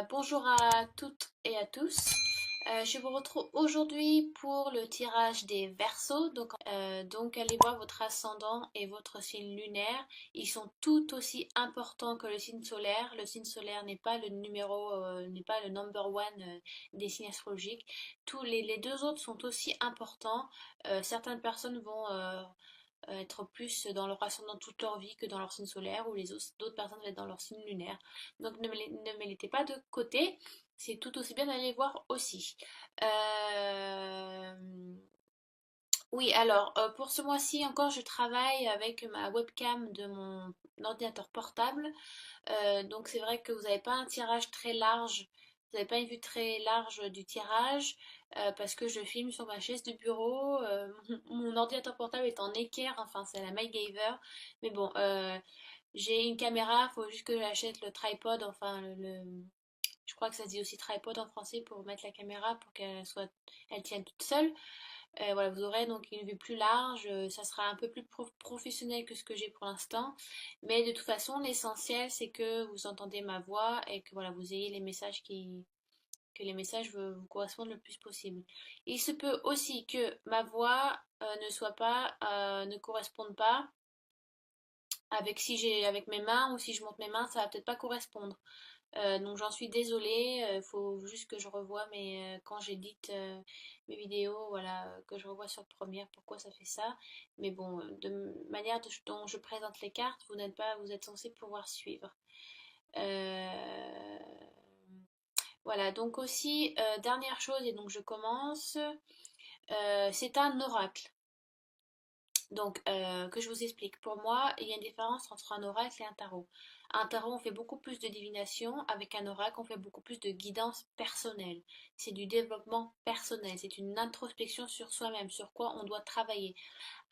Bonjour à toutes et à tous. Je vous retrouve aujourd'hui pour le tirage des Verseaux. Donc allez voir votre ascendant et votre signe lunaire. Ils sont tout aussi importants que le signe solaire. Le signe solaire n'est pas le numéro, n'est pas le number one des signes astrologiques. Les deux autres sont aussi importants. Certaines personnes vont être plus dans leur ascendant toute leur vie que dans leur signe solaire, ou d'autres personnes vont être dans leur signe lunaire. Donc ne me mettez pas de côté, c'est tout aussi bien d'aller voir aussi. Euh, oui, alors pour ce mois-ci encore, je travaille avec ma webcam de mon ordinateur portable. Donc c'est vrai que vous n'avez pas un tirage très large, vous n'avez pas une vue très large du tirage, parce que je filme sur ma chaise de bureau. Mon ordinateur portable est en équerre, enfin c'est la MacGyver. Mais bon, j'ai une caméra, il faut juste que j'achète le tripod, enfin je crois que ça se dit aussi tripod en français pour mettre la caméra pour elle tienne toute seule. Voilà, vous aurez donc une vue plus large, ça sera un peu plus professionnel que ce que j'ai pour l'instant, mais de toute façon, l'essentiel c'est que vous entendez ma voix et que voilà, vous ayez que les messages vous correspondent le plus possible. Il se peut aussi que ma voix ne corresponde pas avec si j'ai avec mes mains, ou si je monte mes mains, ça va peut-être pas correspondre. Donc j'en suis désolée, il faut juste que je revoie quand j'édite mes vidéos, voilà, que je revoie sur Premiere pourquoi ça fait ça. Mais bon, dont je présente les cartes, vous êtes censé pouvoir suivre. Euh, voilà, donc aussi, dernière chose, et donc je commence, c'est un oracle. Donc, que je vous explique. Pour moi, il y a une différence entre un oracle et un tarot. Un tarot, on fait beaucoup plus de divination. Avec un oracle, on fait beaucoup plus de guidance personnelle. C'est du développement personnel. C'est une introspection sur soi-même, sur quoi on doit travailler.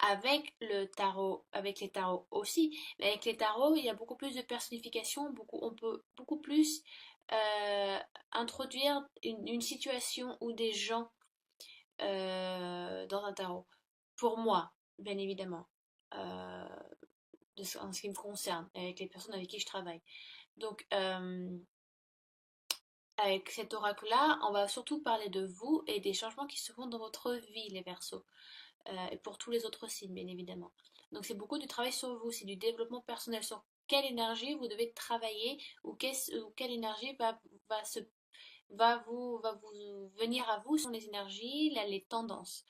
Avec le tarot, avec les tarots aussi, mais avec les tarots, il y a beaucoup plus de personnification. On peut beaucoup plus euh, introduire une situation ou des gens dans un tarot. Pour moi, bien évidemment, euh, en ce qui me concerne, et avec les personnes avec qui je travaille. Donc, avec cet oracle-là, on va surtout parler de vous et des changements qui se font dans votre vie, les Verseaux, et pour tous les autres signes, bien évidemment. Donc, c'est beaucoup du travail sur vous, c'est du développement personnel, sur quelle énergie vous devez travailler, ou quelle énergie va se va vous venir à vous sur les énergies, les tendances.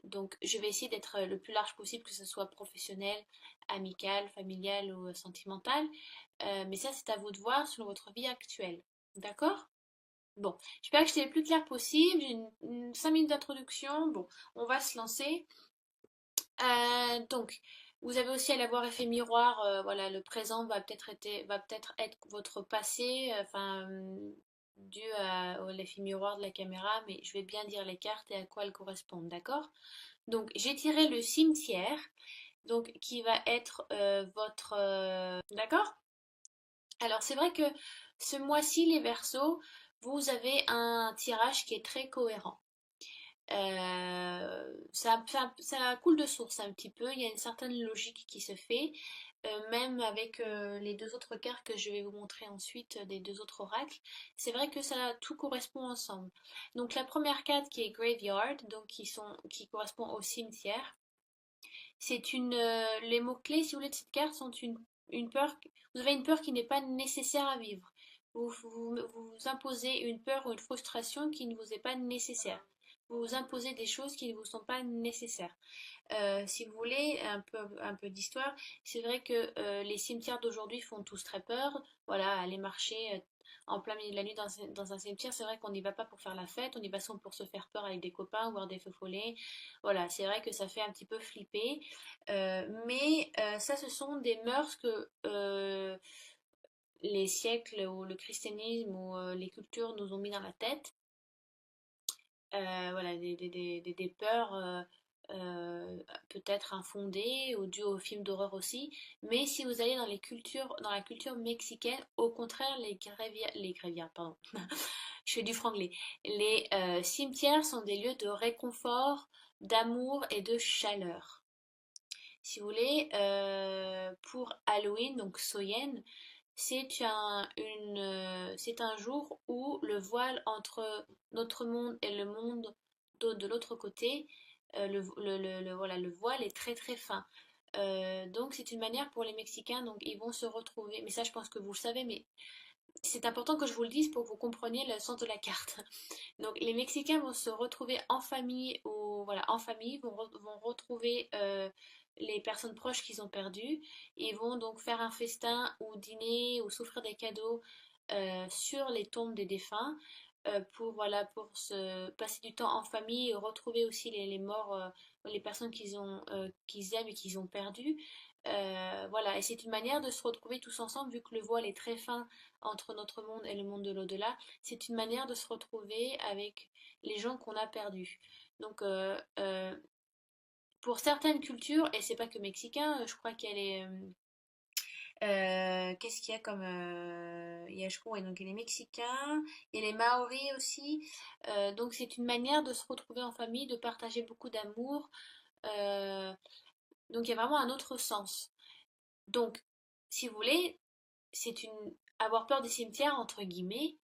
Donc, je vais essayer d'être le plus large possible, que ce soit professionnel, amical, familial ou sentimental. Mais ça, c'est à vous de voir selon votre vie actuelle. D'accord? Bon, j'espère que j'étais le plus clair possible. J'ai 5 minutes d'introduction. Bon, on va se lancer. Donc, vous avez aussi à l'avoir effet miroir. Voilà, le présent va peut-être être votre passé, dû à l'effet miroir de la caméra, mais je vais bien dire les cartes et à quoi elles correspondent, d'accord? Donc, j'ai tiré le cimetière, donc qui va être votre... D'accord? Alors, c'est vrai que ce mois-ci, les Verseaux, vous avez un tirage qui est très cohérent. Ça coule de source un petit peu, il y a une certaine logique qui se fait, même avec les deux autres cartes que je vais vous montrer ensuite, des deux autres oracles. C'est vrai que ça tout correspond ensemble. Donc la première carte qui est Graveyard, donc qui correspond au cimetière, les mots-clés, si vous voulez, de cette carte sont une peur, vous avez une peur qui n'est pas nécessaire à vivre. Vous imposez une peur ou une frustration qui ne vous est pas nécessaire. Vous vous imposez des choses qui ne vous sont pas nécessaires. Si vous voulez un peu d'histoire, c'est vrai que les cimetières d'aujourd'hui font tous très peur. Voilà, aller marcher en plein milieu de la nuit dans un cimetière, c'est vrai qu'on n'y va pas pour faire la fête, on y va souvent pour se faire peur avec des copains, voir des feux follets. Voilà, c'est vrai que ça fait un petit peu flipper. Mais ça, ce sont des mœurs que les siècles ou le christianisme ou les cultures nous ont mis dans la tête. Voilà, des peurs peut-être infondées ou dues aux films d'horreur aussi. Mais si vous allez dans la culture mexicaine, au contraire, les grévières, pardon, je fais du franglais. Les cimetières sont des lieux de réconfort, d'amour et de chaleur. Si vous voulez, pour Halloween, donc Soyen, c'est un jour où le voile entre notre monde et le monde de l'autre côté, voilà, le voile est très très fin. Donc c'est une manière pour les Mexicains, donc ils vont se retrouver, mais ça je pense que vous le savez, mais c'est important que je vous le dise pour que vous compreniez le sens de la carte. Donc les Mexicains vont se retrouver en famille, ou voilà, en famille, vont retrouver les personnes proches qu'ils ont perdues. Ils vont donc faire un festin ou dîner ou s'offrir des cadeaux sur les tombes des défunts pour, voilà, pour se passer du temps en famille et retrouver aussi les morts, les personnes qu'ils aiment et qu'ils ont perdues. Voilà, et c'est une manière de se retrouver tous ensemble, vu que le voile est très fin entre notre monde et le monde de l'au-delà. C'est une manière de se retrouver avec les gens qu'on a perdus. Donc, pour certaines cultures, et c'est pas que mexicain, je crois qu'il y a qu'est-ce qu'il y a comme. Il y a, je crois, ouais, donc il y a les Mexicains, il y a les Maoris aussi. Donc, c'est une manière de se retrouver en famille, de partager beaucoup d'amour. Euh, donc, il y a vraiment un autre sens. Donc, si vous voulez, c'est une. Avoir peur des cimetières, entre guillemets,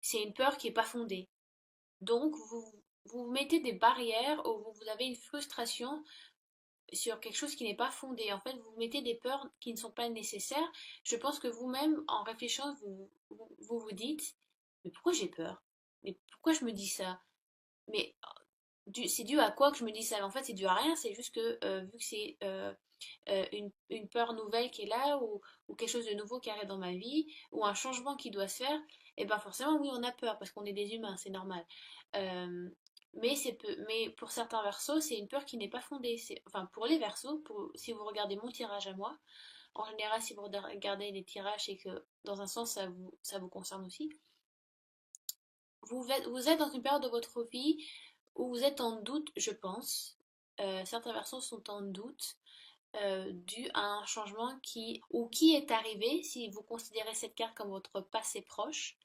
c'est une peur qui n'est pas fondée. Donc, vous mettez des barrières ou vous avez une frustration sur quelque chose qui n'est pas fondé. En fait, vous mettez des peurs qui ne sont pas nécessaires. Je pense que vous-même, en réfléchissant, vous dites, mais pourquoi j'ai peur? Mais pourquoi je me dis ça? Mais c'est dû à quoi que je me dis ça? En fait, c'est dû à rien. C'est juste que vu que c'est une peur nouvelle qui est là ou quelque chose de nouveau qui arrive dans ma vie ou un changement qui doit se faire, et ben forcément oui on a peur parce qu'on est des humains, c'est normal. Euh, mais pour certains versos, c'est une peur qui n'est pas fondée. Enfin, pour les versos, si vous regardez mon tirage à moi, en général, si vous regardez les tirages, c'est que dans un sens, ça vous concerne aussi. Vous êtes dans une période de votre vie où vous êtes en doute, je pense. Certains versos sont en doute dû à un changement qui est arrivé, si vous considérez cette carte comme votre passé proche.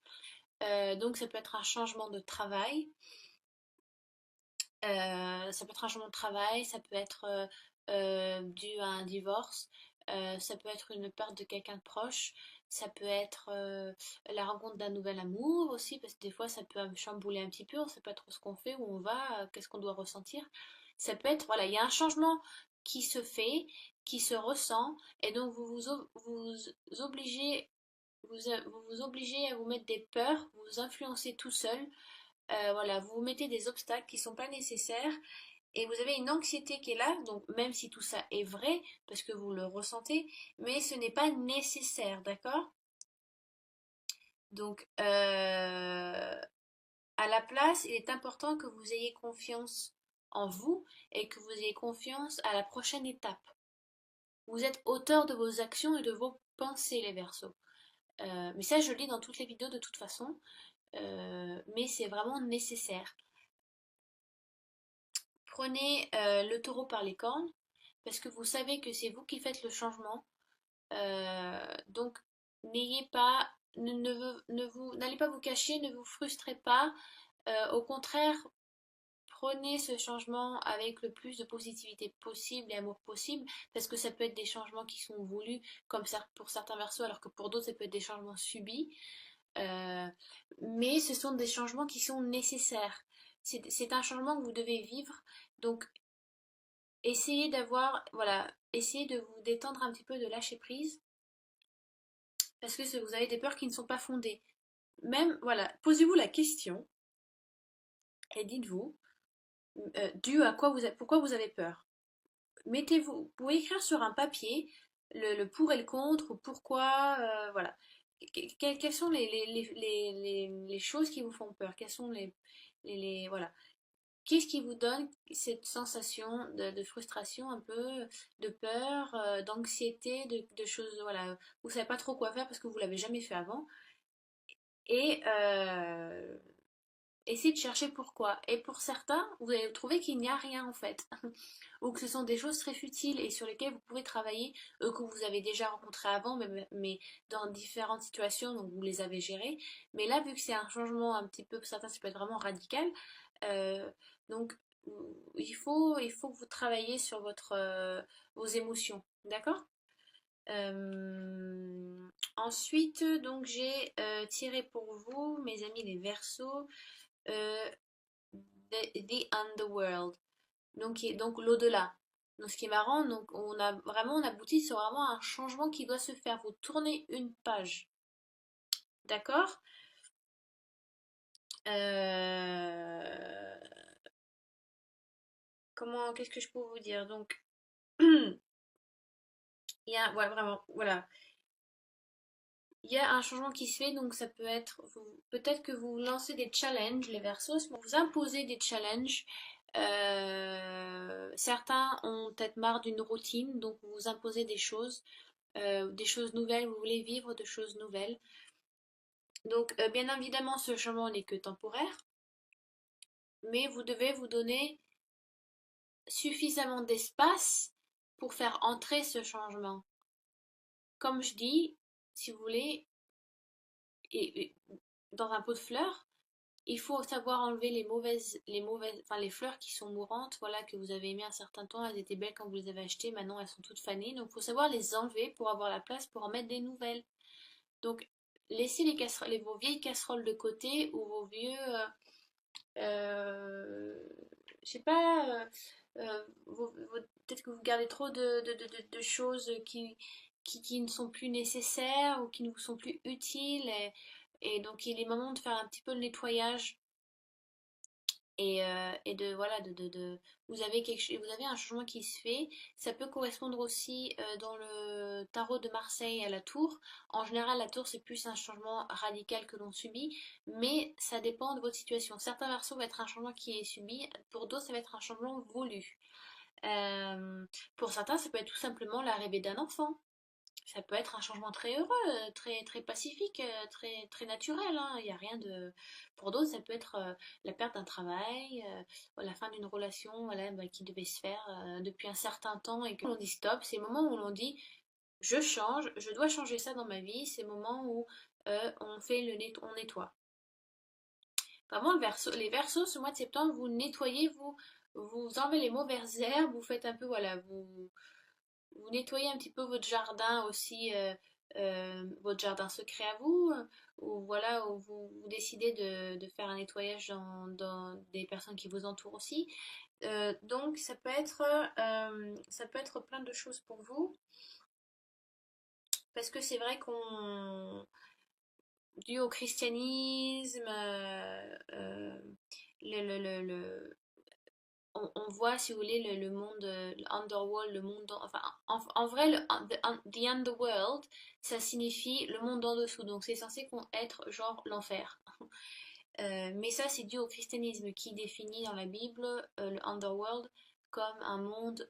Donc ça peut être un changement de travail, ça peut être un changement de travail, ça peut être dû à un divorce, ça peut être une perte de quelqu'un de proche, ça peut être la rencontre d'un nouvel amour aussi, parce que des fois ça peut chambouler un petit peu, on ne sait pas trop ce qu'on fait, où on va, qu'est-ce qu'on doit ressentir. Ça peut être, voilà, il y a un changement qui se fait, qui se ressent, et donc vous obligez, vous vous obligez à vous mettre des peurs, vous vous influencez tout seul. Voilà, vous vous mettez des obstacles qui ne sont pas nécessaires et vous avez une anxiété qui est là, donc même si tout ça est vrai, parce que vous le ressentez, mais ce n'est pas nécessaire, d'accord? Donc, à la place, il est important que vous ayez confiance en vous et que vous ayez confiance à la prochaine étape. Vous êtes auteur de vos actions et de vos pensées, les Verseaux. Mais ça, je le lis dans toutes les vidéos de toute façon, mais c'est vraiment nécessaire. Prenez le taureau par les cornes parce que vous savez que c'est vous qui faites le changement. Donc, n'ayez pas, n'allez pas vous cacher, ne vous frustrez pas. Au contraire, prenez ce changement avec le plus de positivité possible et amour possible, parce que ça peut être des changements qui sont voulus, comme pour certains versos, alors que pour d'autres, ça peut être des changements subis. Euh, mais ce sont des changements qui sont nécessaires. C'est un changement que vous devez vivre. Donc, essayez d'avoir, voilà, essayez de vous détendre un petit peu, de lâcher prise, parce que vous avez des peurs qui ne sont pas fondées. Même, voilà, posez-vous la question et dites-vous, dû à quoi pourquoi vous avez peur. Mettez-vous, vous pouvez écrire sur un papier le pour et le contre, ou pourquoi, voilà. Quelles sont les choses qui vous font peur? Quelles sont voilà. Qu'est-ce qui vous donne cette sensation de frustration un peu, de peur, d'anxiété, de choses, voilà, vous savez pas trop quoi faire parce que vous l'avez jamais fait avant. Et essayez de chercher pourquoi. Et pour certains, vous allez trouver qu'il n'y a rien en fait. Ou que ce sont des choses très futiles et sur lesquelles vous pouvez travailler, que vous avez déjà rencontrés avant, mais dans différentes situations, donc vous les avez gérées. Mais là, vu que c'est un changement un petit peu, pour certains, ça peut être vraiment radical, euh, donc il faut que vous travailliez sur vos émotions, d'accord? Ensuite, donc j'ai tiré pour vous, mes amis les Verseaux, euh, the Underworld, donc l'au-delà. Donc ce qui est marrant, donc on aboutit sur vraiment un changement qui doit se faire. Vous tournez une page, d'accord? Euh, qu'est-ce que je peux vous dire? Donc il y a, ouais, vraiment, voilà. Il y a un changement qui se fait, donc ça peut être, peut-être que vous lancez des challenges, les Verseaux, vous imposez des challenges. Certains ont peut-être marre d'une routine, donc vous vous imposez des choses nouvelles, vous voulez vivre de choses nouvelles. Donc, bien évidemment, ce changement n'est que temporaire, mais vous devez vous donner suffisamment d'espace pour faire entrer ce changement. Comme je dis, si vous voulez, et dans un pot de fleurs, il faut savoir enlever enfin les fleurs qui sont mourantes, voilà, que vous avez aimées un certain temps, elles étaient belles quand vous les avez achetées, maintenant elles sont toutes fanées, donc il faut savoir les enlever pour avoir la place pour en mettre des nouvelles. Donc laissez vos vieilles casseroles de côté ou vos vieux, euh, je sais pas, peut-être que vous gardez trop de choses qui ne sont plus nécessaires ou qui ne vous sont plus utiles et donc il est moment de faire un petit peu le nettoyage et de voilà vous avez un changement qui se fait. Ça peut correspondre aussi dans le tarot de Marseille à la tour. En général, la tour c'est plus un changement radical que l'on subit, mais ça dépend de votre situation. Certains versos va être un changement qui est subi, pour d'autres ça va être un changement voulu. Euh, pour certains, ça peut être tout simplement l'arrivée d'un enfant. Ça peut être un changement très heureux, très pacifique, très naturel, hein. Il y a rien de. Pour d'autres, ça peut être la perte d'un travail, la fin d'une relation, voilà, bah, qui devait se faire depuis un certain temps et que l'on dit stop. C'est le moment où l'on dit je change, je dois changer ça dans ma vie. C'est le moment où on nettoie. Vraiment, les versos, ce mois de septembre, vous nettoyez, vous enlevez les mauvaises herbes, vous faites un peu, voilà, vous nettoyez un petit peu votre jardin aussi, votre jardin secret à vous, ou voilà, où vous décidez de faire un nettoyage dans des personnes qui vous entourent aussi. Donc ça peut être plein de choses pour vous, parce que c'est vrai qu'on, dû au christianisme, le, on voit, si vous voulez, le monde, l'underworld, le monde, enfin, en vrai, the underworld, ça signifie le monde en dessous, donc c'est censé être genre l'enfer. Mais ça, c'est dû au christianisme qui définit dans la Bible le underworld comme un monde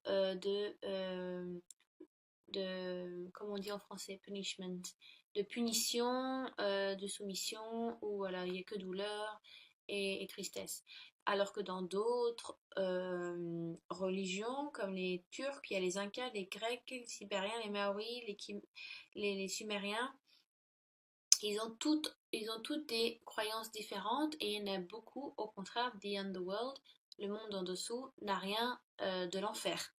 comment on dit en français, punishment, de punition, de soumission, où voilà, il n'y a que douleur et tristesse. Alors que dans d'autres religions, comme les Turcs, il y a les Incas, les Grecs, les Sibériens, les Maoris, les Sumériens, ils ont toutes des croyances différentes et il y en a beaucoup, au contraire, the underworld, le monde en dessous, n'a rien de l'enfer.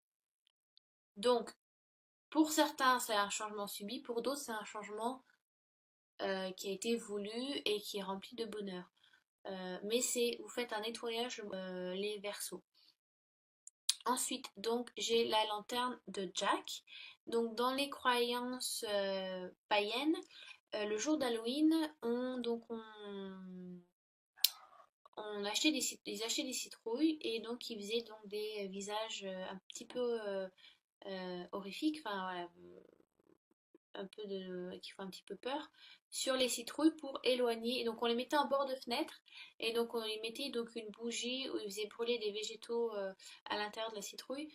Donc, pour certains, c'est un changement subi, pour d'autres, c'est un changement qui a été voulu et qui est rempli de bonheur. Mais vous faites un nettoyage les versos. Ensuite, donc, j'ai la lanterne de Jack. Donc, dans les croyances païennes, le jour d'Halloween, on achetait ils achetaient des citrouilles et donc ils faisaient donc des visages un petit peu horrifiques, enfin voilà, un peu qui font un petit peu peur sur les citrouilles pour éloigner. Et donc on les mettait en bord de fenêtre et donc on y mettait donc une bougie où ils faisaient brûler des végétaux à l'intérieur de la citrouille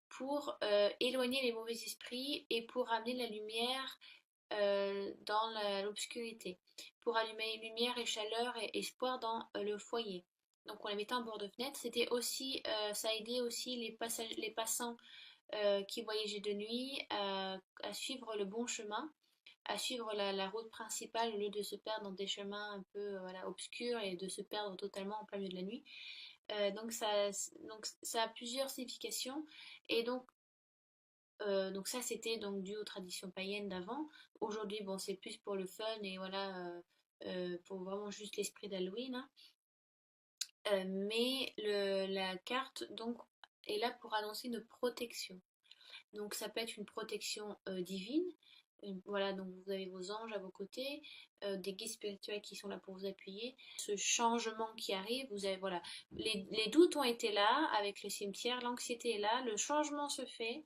pour éloigner les mauvais esprits et pour amener la lumière dans l'obscurité, pour allumer lumière et chaleur et espoir dans le foyer. Donc on les mettait en bord de fenêtre. C'était aussi, ça aidait aussi les passants qui voyageaient de nuit à suivre le bon chemin, à suivre la route principale au lieu de se perdre dans des chemins un peu voilà, obscurs et de se perdre totalement en plein milieu de la nuit. Donc ça a plusieurs significations. Et donc Donc ça, c'était donc dû aux traditions païennes d'avant. Aujourd'hui, bon, c'est plus pour le fun et voilà, pour vraiment juste l'esprit d'Halloween, hein. Mais la carte donc est là pour annoncer une protection. Donc ça peut être une protection divine. Voilà, donc vous avez vos anges à vos côtés, des guides spirituels qui sont là pour vous appuyer. Ce changement qui arrive, vous avez voilà, les doutes ont été là avec le cimetière, l'anxiété est là, le changement se fait.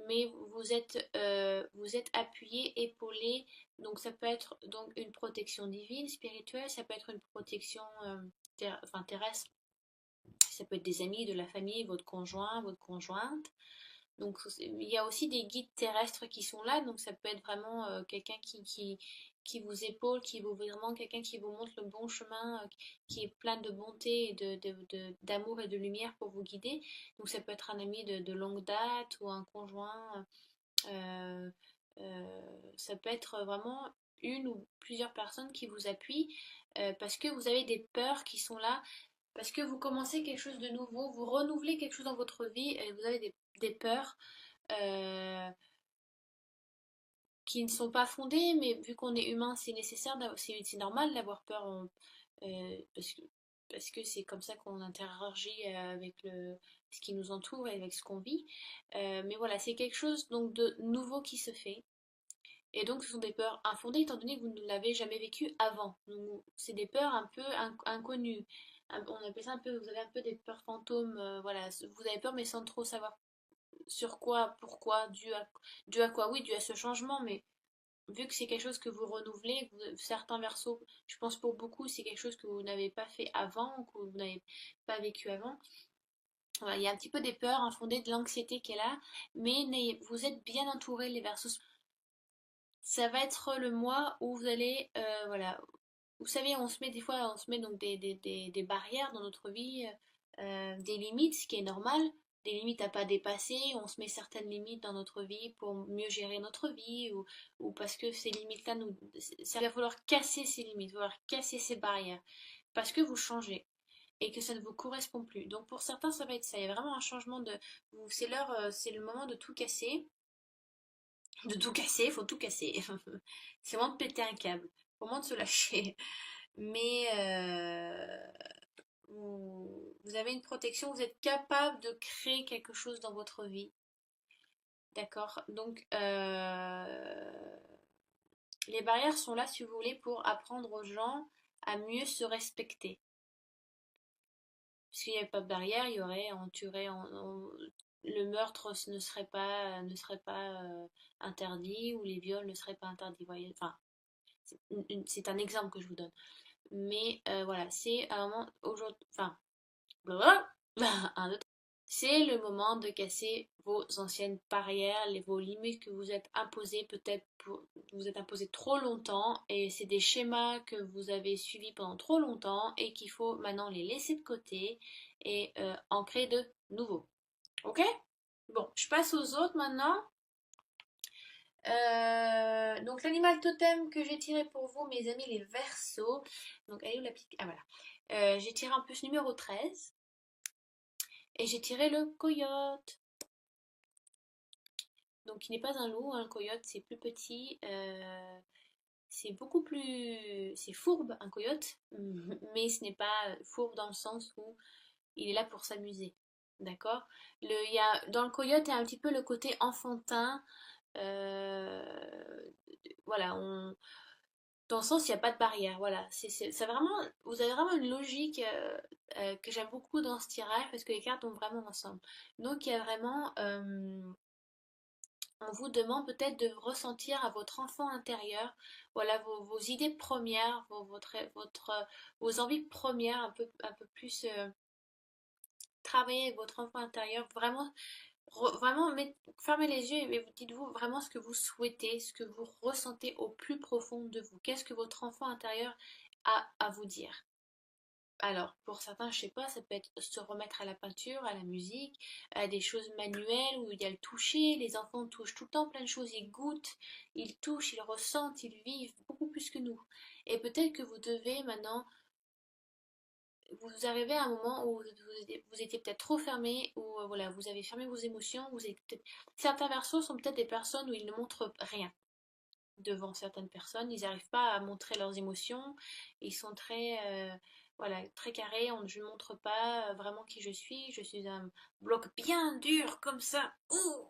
Mais vous êtes appuyé, épaulé, donc ça peut être donc une protection divine, spirituelle, ça peut être une protection enfin, terrestre, ça peut être des amis, de la famille, votre conjoint, votre conjointe. Donc il y a aussi des guides terrestres qui sont là, donc ça peut être vraiment quelqu'un qui vous épaule, qui vous vraiment quelqu'un qui vous montre le bon chemin, qui est plein de bonté et d'amour et de lumière pour vous guider. Donc ça peut être un ami de longue date ou un conjoint. euh, Ça peut être vraiment une ou plusieurs personnes qui vous appuient parce que vous avez des peurs qui sont là, parce que vous commencez quelque chose de nouveau, vous renouvelez quelque chose dans votre vie et vous avez des peurs euh, qui ne sont pas fondées, mais vu qu'on est humain, c'est nécessaire, c'est normal d'avoir peur parce parce que c'est comme ça qu'on interagit avec ce qui nous entoure et avec ce qu'on vit. Mais voilà, c'est quelque chose donc de nouveau qui se fait. Et donc, ce sont des peurs infondées étant donné que vous ne l'avez jamais vécu avant. C'est des peurs un peu inconnues. On appelle ça un peu, vous avez un peu des peurs fantômes. Voilà, vous avez peur mais sans trop savoir sur quoi, pourquoi, dû à quoi, oui, dû à ce changement, mais vu que c'est quelque chose que vous renouvelez, certains versos, je pense pour beaucoup, c'est quelque chose que vous n'avez pas fait avant, ou que vous n'avez pas vécu avant. Voilà, il y a un petit peu des peurs infondées, de l'anxiété qui est là, mais vous êtes bien entouré, les versos. Ça va être le mois où vous allez, voilà, vous savez, on se met des fois, on se met donc des barrières dans notre vie, des limites, ce qui est normal, des limites à pas dépasser. On se met certaines limites dans notre vie pour mieux gérer notre vie ou parce que ces limites-là, ça va falloir casser ces limites, il va falloir casser ces barrières parce que vous changez et que ça ne vous correspond plus. Donc pour certains, ça va être ça. Il y a vraiment un changement de, c'est l'heure, c'est le moment de tout casser, il faut tout casser. C'est le moment de péter un câble, au moment de se lâcher. Mais vous avez une protection, vous êtes capable de créer quelque chose dans votre vie. D'accord? Donc, les barrières sont là, si vous voulez, pour apprendre aux gens à mieux se respecter. S'il n'y avait pas de barrière, il y aurait, on tuerait, le meurtre ne serait pas interdit ou les viols ne seraient pas interdits. Voyez, enfin, c'est un exemple que je vous donne. Mais voilà, c'est un moment aujourd'hui, enfin, un autre. C'est le moment de casser vos anciennes barrières, vos limites que vous êtes imposées peut-être vous êtes imposées trop longtemps et c'est des schémas que vous avez suivis pendant trop longtemps et qu'il faut maintenant les laisser de côté et en créer de nouveaux. Ok? Bon, je passe aux autres maintenant. Donc l'animal totem que j'ai tiré pour vous, mes amis les Verseaux. Donc elle est où la petite... Ah voilà. J'ai tiré un peu ce numéro 13. Et j'ai tiré le coyote. Donc il n'est pas un loup, un coyote c'est plus petit, c'est beaucoup plus... C'est fourbe un coyote, mais ce n'est pas fourbe dans le sens où il est là pour s'amuser. D'accord? Dans le coyote, il y a un petit peu le côté enfantin. Voilà, dans le sens, il n'y a pas de barrière. Voilà, vraiment, vous avez vraiment une logique que j'aime beaucoup dans ce tirage parce que les cartes vont vraiment ensemble. Donc, il y a vraiment on vous demande peut-être de ressentir à votre enfant intérieur, voilà vos idées premières, vos envies premières, un peu plus travailler avec votre enfant intérieur, vraiment, vraiment fermez les yeux et dites-vous vraiment ce que vous souhaitez, ce que vous ressentez au plus profond de vous. Qu'est-ce que votre enfant intérieur a à vous dire? Alors, pour certains, je sais pas, ça peut être se remettre à la peinture, à la musique, à des choses manuelles où il y a le toucher. Les enfants touchent tout le temps plein de choses, ils goûtent, ils touchent, ils ressentent, ils vivent beaucoup plus que nous. Et peut-être que vous devez maintenant vous arrivez à un moment où vous étiez peut-être trop fermé, ou voilà, vous avez fermé vos émotions, certains versos sont peut-être des personnes où ils ne montrent rien devant certaines personnes, ils n'arrivent pas à montrer leurs émotions, ils sont très, voilà, très carrés, je ne montre pas vraiment qui je suis un bloc bien dur comme ça, ouh.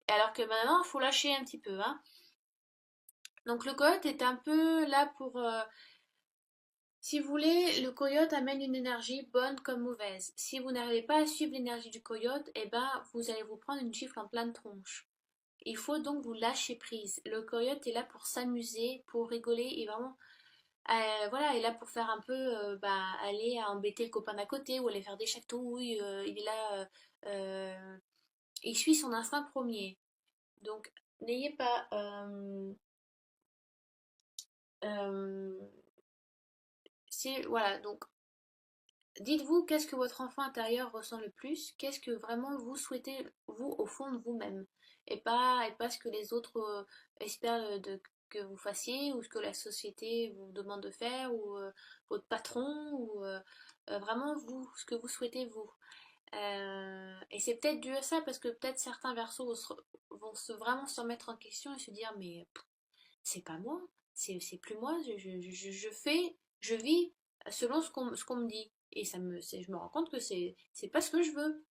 Alors que maintenant, il faut lâcher un petit peu, hein. Donc le coyote est un peu là pour, si vous voulez, le coyote amène une énergie bonne comme mauvaise. Si vous n'arrivez pas à suivre l'énergie du coyote, eh ben, vous allez vous prendre une gifle en pleine tronche. Il faut donc vous lâcher prise. Le coyote est là pour s'amuser, pour rigoler et vraiment, voilà, il est là pour faire un peu, bah, aller à embêter le copain d'à côté ou aller faire des chatouilles. Il est là, il suit son instinct premier. Donc, n'ayez pas, euh, voilà, donc dites-vous qu'est-ce que votre enfant intérieur ressent le plus, qu'est-ce que vraiment vous souhaitez, vous, au fond de vous-même, et pas ce que les autres espèrent que vous fassiez, ou ce que la société vous demande de faire, ou votre patron, ou vraiment vous, ce que vous souhaitez vous. Et c'est peut-être dû à ça, parce que peut-être certains versos vont vraiment se remettre en question et se dire, mais c'est pas moi, c'est plus moi, je fais, je vis selon ce qu'on me dit. Et je me rends compte que c'est pas ce que je veux,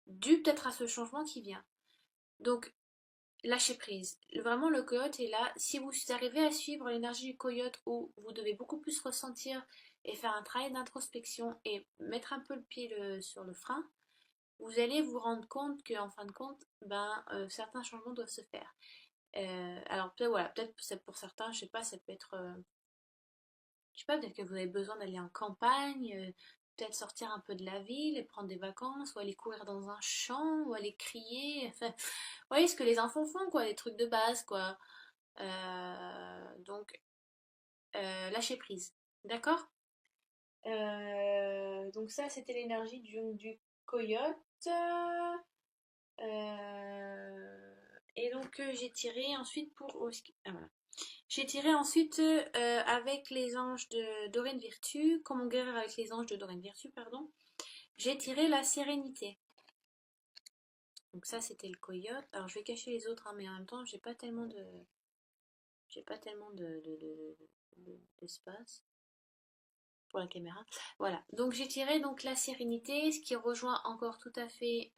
dû peut-être à ce changement qui vient. Donc, lâcher prise. Vraiment, le coyote est là. Si vous arrivez à suivre l'énergie du coyote, où vous devez beaucoup plus ressentir et faire un travail d'introspection et mettre un peu le pied sur le frein, vous allez vous rendre compte qu'en fin de compte, ben, certains changements doivent se faire. Alors peut-être voilà, peut-être pour certains, je sais pas, ça peut être, je sais pas, peut-être que vous avez besoin d'aller en campagne, peut-être sortir un peu de la ville et prendre des vacances, ou aller courir dans un champ, ou aller crier, enfin, vous voyez ce que les enfants font, quoi, les trucs de base, quoi. Donc, lâcher prise, d'accord? Donc ça, c'était l'énergie du coyote. Et donc, j'ai tiré ensuite pour... Ah, voilà. J'ai tiré ensuite avec les anges de Dorine Virtue, comment guérir avec les anges de Dorine Virtue, pardon. J'ai tiré la sérénité. Donc ça c'était le coyote. Alors je vais cacher les autres, hein, mais en même temps j'ai pas tellement d'espace pour la caméra. Voilà. Donc j'ai tiré donc la sérénité, ce qui rejoint encore tout à fait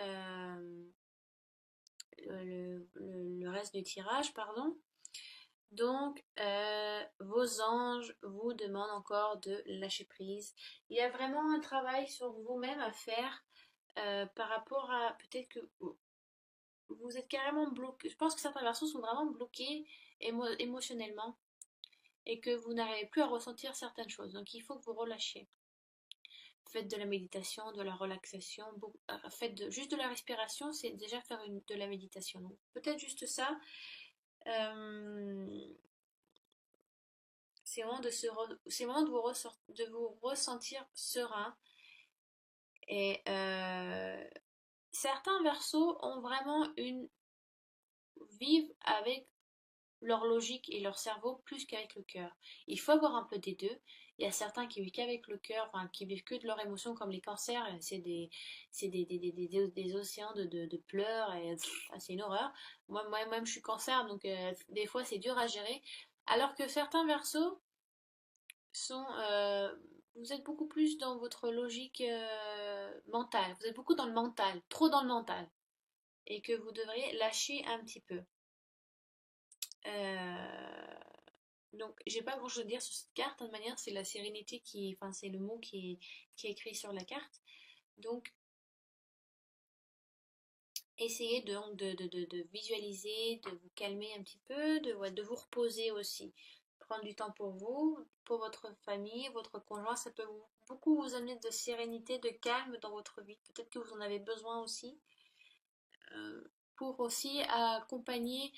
le reste du tirage, pardon. Donc, vos anges vous demandent encore de lâcher prise. Il y a vraiment un travail sur vous-même à faire par rapport à peut-être que vous êtes carrément bloqué. Je pense que certains versos sont vraiment bloqués émotionnellement et que vous n'arrivez plus à ressentir certaines choses. Donc, il faut que vous relâchiez. Faites de la méditation, de la relaxation, juste de la respiration, c'est déjà faire de la méditation. Donc, peut-être juste ça. Euh, C'est vraiment c'est vraiment de vous ressentir serein. Et certains versos ont vraiment vivent avec leur logique et leur cerveau plus qu'avec le cœur. Il faut avoir un peu des deux. Il y a certains qui vivent qu'avec le cœur, enfin, qui vivent que de leurs émotions, comme les cancers. C'est des océans de pleurs et c'est une horreur. Moi-même, je suis cancer, donc des fois, c'est dur à gérer. Alors que certains versos sont, vous êtes beaucoup plus dans votre logique mentale. Vous êtes beaucoup dans le mental, trop dans le mental, et que vous devriez lâcher un petit peu. Euh, donc, j'ai pas grand-chose à dire sur cette carte. De toute manière, c'est la sérénité enfin, c'est le mot qui est écrit sur la carte. Donc, essayez donc de visualiser, de vous calmer un petit peu, de vous reposer aussi. Prendre du temps pour vous, pour votre famille, votre conjoint, ça peut beaucoup vous amener de sérénité, de calme dans votre vie. Peut-être que vous en avez besoin aussi, pour aussi accompagner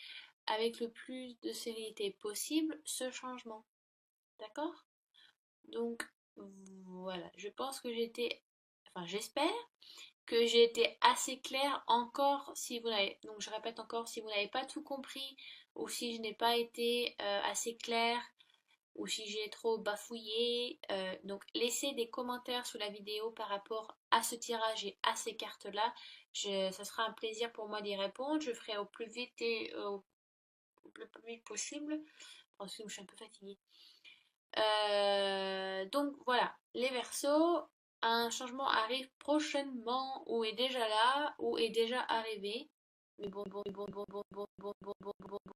avec le plus de sérénité possible ce changement. D'accord? Donc voilà, je pense que enfin j'espère que j'ai été assez claire. Encore si vous n'avez, donc je répète encore, si vous n'avez pas tout compris, ou si je n'ai pas été assez claire, ou si j'ai trop bafouillé. Donc laissez des commentaires sous la vidéo par rapport à ce tirage et à ces cartes-là. Ça sera un plaisir pour moi d'y répondre. Je ferai au plus vite et le plus vite possible. Parce que je suis un peu fatiguée. Donc voilà, les Verseaux, un changement arrive prochainement, ou est déjà là, ou est déjà arrivé. Mais bon, bon, bon, bon, bon, bon, bon, bon, bon, bon, bon,